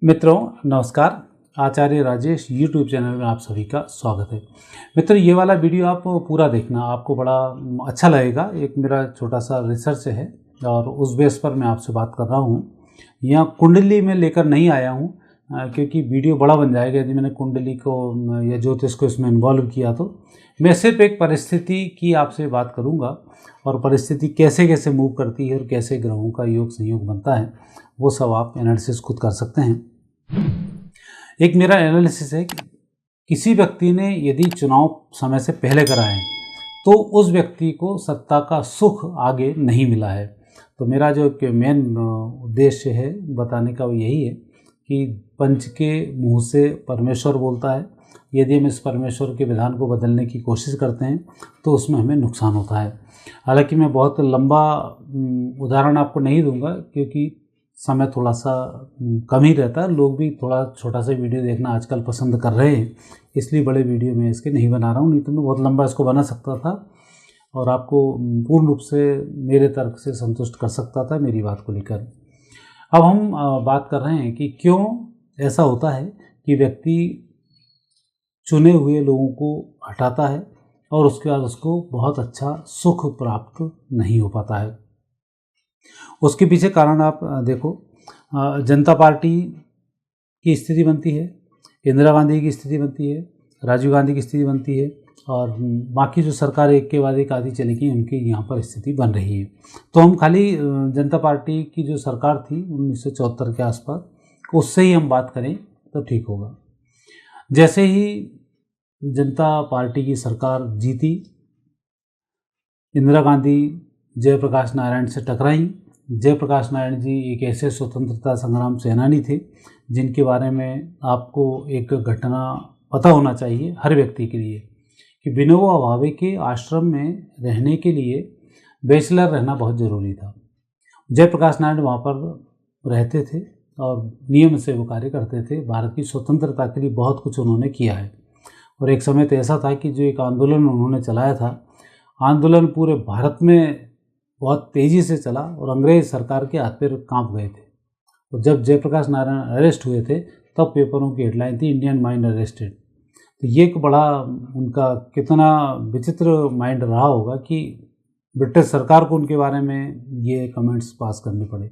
मित्रों नमस्कार। आचार्य Rajesh YouTube channel में आप सभी का स्वागत है। मित्रों, ये वाला वीडियो आप पूरा देखना, आपको बड़ा अच्छा लगेगा। एक मेरा छोटा सा रिसर्च है और उस बेस पर मैं आपसे बात कर रहा हूँ। यहाँ कुंडली में लेकर नहीं आया हूँ क्योंकि वीडियो बड़ा बन जाएगा यदि मैंने कुंडली को या ज्योतिष को इसमें इन्वॉल्व किया। तो मैं सिर्फ एक परिस्थिति की आपसे बात करूँगा और परिस्थिति कैसे कैसे मूव करती है और कैसे ग्रहों का योग संयोग बनता है, वो सब आप एनालिसिस खुद कर सकते हैं। एक मेरा एनालिसिस है कि किसी व्यक्ति ने यदि चुनाव समय से पहले कराए तो उस व्यक्ति को सत्ता का सुख आगे नहीं मिला है। तो मेरा जो मेन उद्देश्य है बताने का वो यही है कि पंच के मुंह से परमेश्वर बोलता है। यदि हम इस परमेश्वर के विधान को बदलने की कोशिश करते हैं तो उसमें हमें नुकसान होता है। हालांकि मैं बहुत लंबा उदाहरण आपको नहीं दूंगा क्योंकि समय थोड़ा सा कम ही रहता है। लोग भी थोड़ा छोटा सा वीडियो देखना आजकल पसंद कर रहे हैं, इसलिए बड़े वीडियो में इसके नहीं बना रहा हूँ। नहीं तो मैं बहुत लंबा इसको बना सकता था और आपको पूर्ण रूप से मेरे तर्क से संतुष्ट कर सकता था मेरी बात को लेकर। अब हम बात कर रहे हैं कि क्यों ऐसा होता है कि व्यक्ति चुने हुए लोगों को हटाता है और उसके बाद उसको बहुत अच्छा सुख प्राप्त नहीं हो पाता है। उसके पीछे कारण आप देखो, जनता पार्टी की स्थिति बनती है, इंदिरा गांधी की स्थिति बनती है, राजीव गांधी की स्थिति बनती है और बाकी जो सरकार एक के बाद एक आधी चली गई उनकी यहाँ पर स्थिति बन रही है। तो हम खाली जनता पार्टी की जो सरकार थी 1974 के आसपास, उससे ही हम बात करें तो ठीक होगा। जैसे ही जनता पार्टी की सरकार जीती, इंदिरा गांधी जयप्रकाश नारायण से टकराई। जयप्रकाश नारायण जी एक ऐसे स्वतंत्रता संग्राम सेनानी थे जिनके बारे में आपको एक घटना पता होना चाहिए हर व्यक्ति के लिए कि विनोबा भावे के आश्रम में रहने के लिए बैचलर रहना बहुत ज़रूरी था। जयप्रकाश नारायण वहाँ पर रहते थे और नियम से वो कार्य करते थे। भारत की स्वतंत्रता के लिए बहुत कुछ उन्होंने किया है और एक समय तो ऐसा था कि जो एक आंदोलन उन्होंने चलाया था, आंदोलन पूरे भारत में बहुत तेज़ी से चला और अंग्रेज सरकार के हाथ पैर कांप गए थे। और जब जयप्रकाश नारायण अरेस्ट हुए थे तब पेपरों की हेडलाइन थी इंडियन माइंड अरेस्टेड। तो ये एक बड़ा उनका कितना विचित्र माइंड रहा होगा कि ब्रिटिश सरकार को उनके बारे में ये कमेंट्स पास करने पड़े।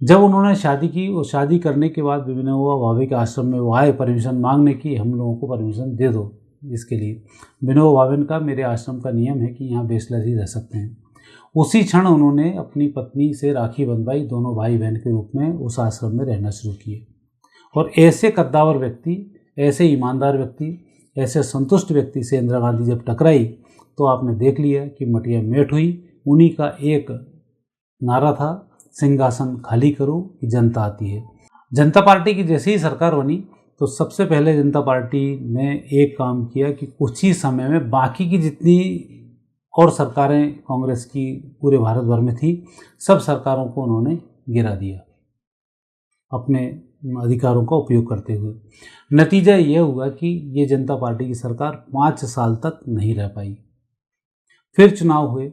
जब उन्होंने शादी की और शादी करने के बाद विनोबा भावे के आश्रम में वो आए परमिशन मांगने की, हम लोगों को परमिशन दे दो इसके लिए। विनोबा भावे का मेरे आश्रम का नियम है कि यहाँ बैचलर ही रह सकते हैं। उसी क्षण उन्होंने अपनी पत्नी से राखी बंधवाई, दोनों भाई बहन के रूप में उस आश्रम में रहना शुरू किए। और ऐसे कद्दावर व्यक्ति, ऐसे ईमानदार व्यक्ति, ऐसे संतुष्ट व्यक्ति से इंदिरा गांधी जब टकराई तो आपने देख लिया कि मटिया मेट हुई। उन्हीं का एक नारा था, सिंहासन खाली करो कि जनता आती है। जनता पार्टी की जैसे ही सरकार बनी तो सबसे पहले जनता पार्टी ने एक काम किया कि कुछ ही समय में बाकी की जितनी और सरकारें कांग्रेस की पूरे भारत भर में थी, सब सरकारों को उन्होंने गिरा दिया अपने अधिकारों का उपयोग करते हुए। नतीजा यह हुआ कि ये जनता पार्टी की सरकार 5 साल तक नहीं रह पाई। फिर चुनाव हुए।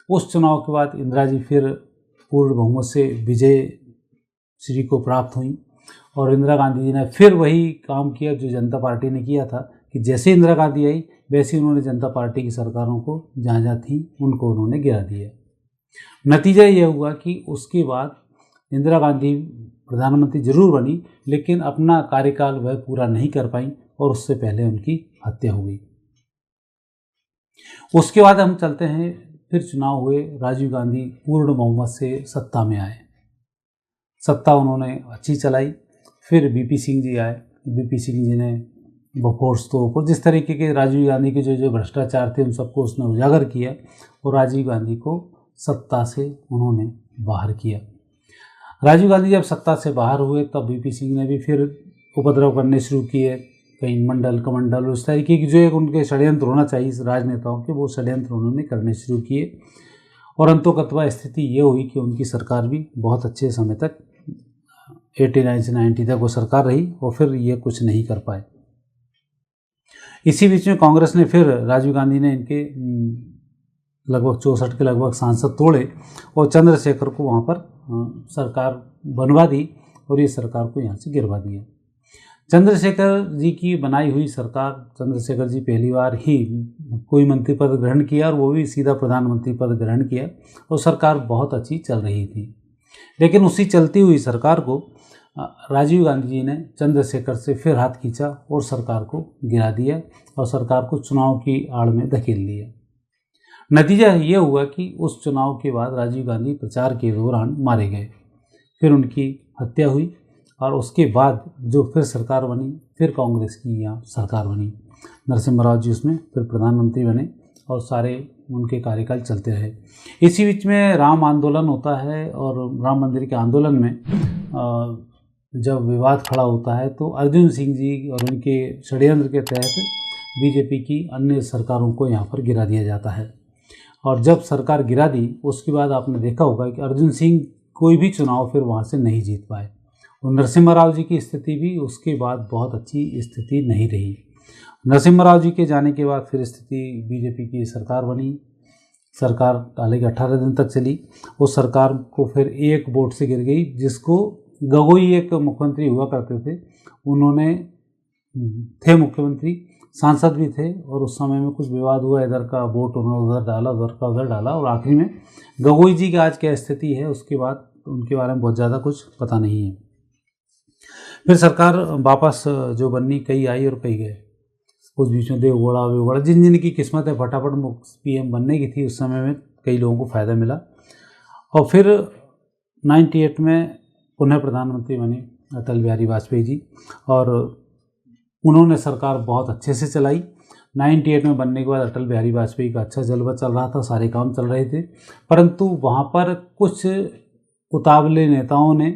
उस चुनाव के बाद इंदिरा जी फिर पूर्ण बहुमत से विजय श्री को प्राप्त हुई और इंदिरा गांधी जी ने फिर वही काम किया जो जनता पार्टी ने किया था कि जैसे इंदिरा गांधी आई वैसे उन्होंने जनता पार्टी की सरकारों को जहाँ जहाँ थी उनको उन्होंने गिरा दिया। नतीजा यह हुआ कि उसके बाद इंदिरा गांधी प्रधानमंत्री जरूर बनी लेकिन अपना कार्यकाल वह पूरा नहीं कर पाई और उससे पहले उनकी हत्या हो गई। उसके बाद हम चलते हैं, फिर चुनाव हुए, राजीव गांधी पूर्ण बहुमत से सत्ता में आए, सत्ता उन्होंने अच्छी चलाई। फिर बीपी सिंह जी आए। बीपी सिंह जी ने बफोर्स तो ऊपर जिस तरीके के राजीव गांधी के जो भ्रष्टाचार थे उन सबको उसने उजागर किया और राजीव गांधी को सत्ता से उन्होंने बाहर किया। राजीव गांधी जब सत्ता से बाहर हुए तब बीपी सिंह ने भी फिर उपद्रव करने शुरू किए, कहीं मंडल कमंडल, उस तरीके की जो एक उनके षड्यंत्र होना चाहिए राजनेताओं के, वो षड्यंत्र उन्होंने करने शुरू किए और अंतोकतवा स्थिति ये हुई कि उनकी सरकार भी बहुत अच्छे समय तक 89 से 90 तक वो सरकार रही और फिर ये कुछ नहीं कर पाए। इसी बीच में कांग्रेस ने फिर, राजीव गांधी ने इनके लगभग 64 के लगभग सांसद तोड़े और चंद्रशेखर को वहाँ पर सरकार बनवा दी और ये सरकार को यहाँ से गिरवा दिया। चंद्रशेखर जी की बनाई हुई सरकार, चंद्रशेखर जी पहली बार ही कोई मंत्री पद ग्रहण किया और वो भी सीधा प्रधानमंत्री पद ग्रहण किया और सरकार बहुत अच्छी चल रही थी। लेकिन उसी चलती हुई सरकार को राजीव गांधी जी ने चंद्रशेखर से फिर हाथ खींचा और सरकार को गिरा दिया और सरकार को चुनाव की आड़ में धकेल दिया। नतीजा ये हुआ कि उस चुनाव के बाद राजीव गांधी प्रचार के दौरान मारे गए, फिर उनकी हत्या हुई और उसके बाद जो फिर सरकार बनी, फिर कांग्रेस की यहाँ सरकार बनी। नरसिम्हा राव जी उसमें फिर प्रधानमंत्री बने और सारे उनके कार्यकाल चलते रहे। इसी बीच में राम आंदोलन होता है और राम मंदिर के आंदोलन में जब विवाद खड़ा होता है तो अर्जुन सिंह जी और उनके षड्यंत्र के तहत बीजेपी की अन्य सरकारों को यहाँ पर गिरा दिया जाता है। और जब सरकार गिरा दी उसके बाद आपने देखा होगा कि अर्जुन सिंह कोई भी चुनाव फिर वहाँ से नहीं जीत पाए और नरसिम्हा राव जी की स्थिति भी उसके बाद बहुत अच्छी स्थिति नहीं रही। नरसिम्हा राव जी के जाने के बाद फिर स्थिति बीजेपी की सरकार बनी। सरकार हालांकि 18 दिन तक चली। उस सरकार को फिर एक वोट से गिर गई, जिसको गगोई एक मुख्यमंत्री हुआ करते थे, उन्होंने थे मुख्यमंत्री, सांसद भी थे और उस समय में कुछ विवाद हुआ, इधर का वोट उन्होंने उधर डाला, उधर का उधर डाला और आखिरी में गगोई जी की आज क्या स्थिति है उसके बाद उनके बारे में बहुत ज़्यादा कुछ पता नहीं है। फिर सरकार वापस जो बननी, कई आई और कई गए। कुछ बीच में देवगौड़ा जिन जिन की किस्मतें फटाफट पीएम बनने की थी उस समय में कई लोगों को फ़ायदा मिला और फिर 98 में पुनः प्रधानमंत्री बने अटल बिहारी वाजपेयी जी और उन्होंने सरकार बहुत अच्छे से चलाई। 98 में बनने के बाद अटल बिहारी वाजपेयी का अच्छा जलवा चल रहा था, सारे काम चल रहे थे, परंतु वहाँ पर कुछ उतावले नेताओं ने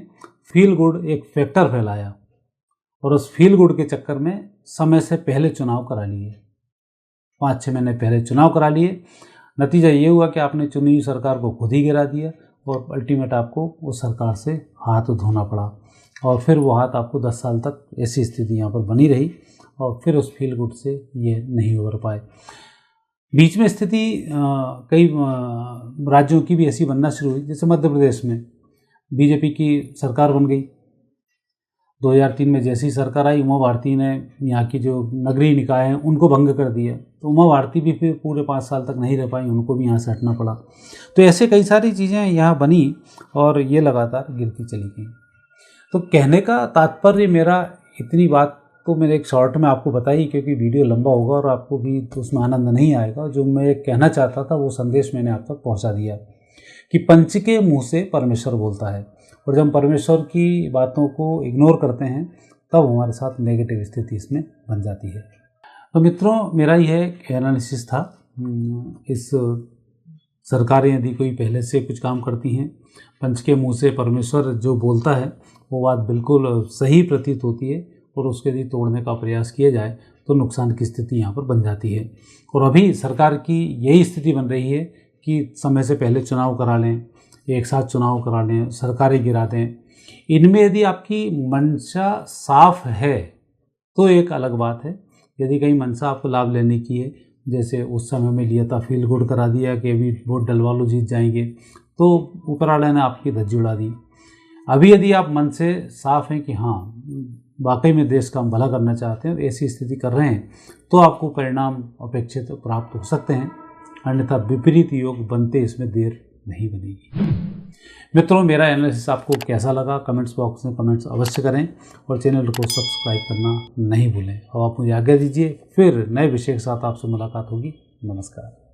फील गुड एक फैक्टर फैलाया और उस फील गुड के चक्कर में समय से पहले चुनाव करा लिए, 5-6 महीने पहले चुनाव करा लिए। नतीजा ये हुआ कि आपने चुनी हुई सरकार को खुद ही गिरा दिया और अल्टीमेट आपको उस सरकार से हाथ धोना पड़ा और फिर वो हाथ आपको 10 साल तक ऐसी स्थिति यहाँ पर बनी रही और फिर उस फील गुड से ये नहीं उभर पाए। बीच में स्थिति कई राज्यों की भी ऐसी बनना शुरू हुई, जैसे मध्य प्रदेश में बीजेपी की सरकार बन गई। 2003 में जैसी सरकार आई, उमा भारती ने यहाँ की जो नगरीय निकाय हैं उनको भंग कर दिया, तो उमा भारती भी फिर पूरे 5 साल तक नहीं रह पाई, उनको भी यहाँ से हटना पड़ा। तो ऐसे कई सारी चीज़ें यहाँ बनी और ये लगातार गिरती चली गई। तो कहने का तात्पर्य मेरा, इतनी बात तो मैंने एक शॉर्ट में आपको बताई क्योंकि वीडियो लंबा होगा और आपको भी तो उसमें आनंद नहीं आएगा। जो मैं कहना चाहता था वो संदेश मैंने आप तक पहुँचा दिया कि पंच के मुँह से परमेश्वर बोलता है और जब हम परमेश्वर की बातों को इग्नोर करते हैं तब हमारे साथ नेगेटिव स्थिति इसमें बन जाती है। तो मित्रों, मेरा ये एनालिसिस था। इस सरकारें यदि कोई पहले से कुछ काम करती हैं, पंच के मुंह से परमेश्वर जो बोलता है वो बात बिल्कुल सही प्रतीत होती है और उसके यदि तोड़ने का प्रयास किया जाए तो नुकसान की स्थिति यहाँ पर बन जाती है। और अभी सरकार की यही स्थिति बन रही है कि समय से पहले चुनाव करा लें, एक साथ चुनाव करा लें, सरकारें गिरा दें। इनमें यदि आपकी मंशा साफ है तो एक अलग बात है। यदि कहीं मंशा आपको लाभ लेने की है, जैसे उस समय में लिया था, फील गुड करा दिया कि अभी वोट डलवा लो जीत जाएंगे, तो ऊपर वाले ने आपकी धज्जी उड़ा दी। अभी यदि आप मन से साफ हैं कि हाँ वाकई में देश का हम भला करना चाहते हैं, ऐसी स्थिति कर रहे हैं, तो आपको परिणाम अपेक्षित प्राप्त हो सकते हैं, अन्यथा विपरीत योग बनते इसमें देर नहीं बनेगी। मित्रों, मेरा एनालिसिस आपको कैसा लगा कमेंट्स बॉक्स में कमेंट्स अवश्य करें और चैनल को सब्सक्राइब करना नहीं भूलें। और आप मुझे आज्ञा दीजिए, फिर नए विषय के साथ आपसे मुलाकात होगी। नमस्कार।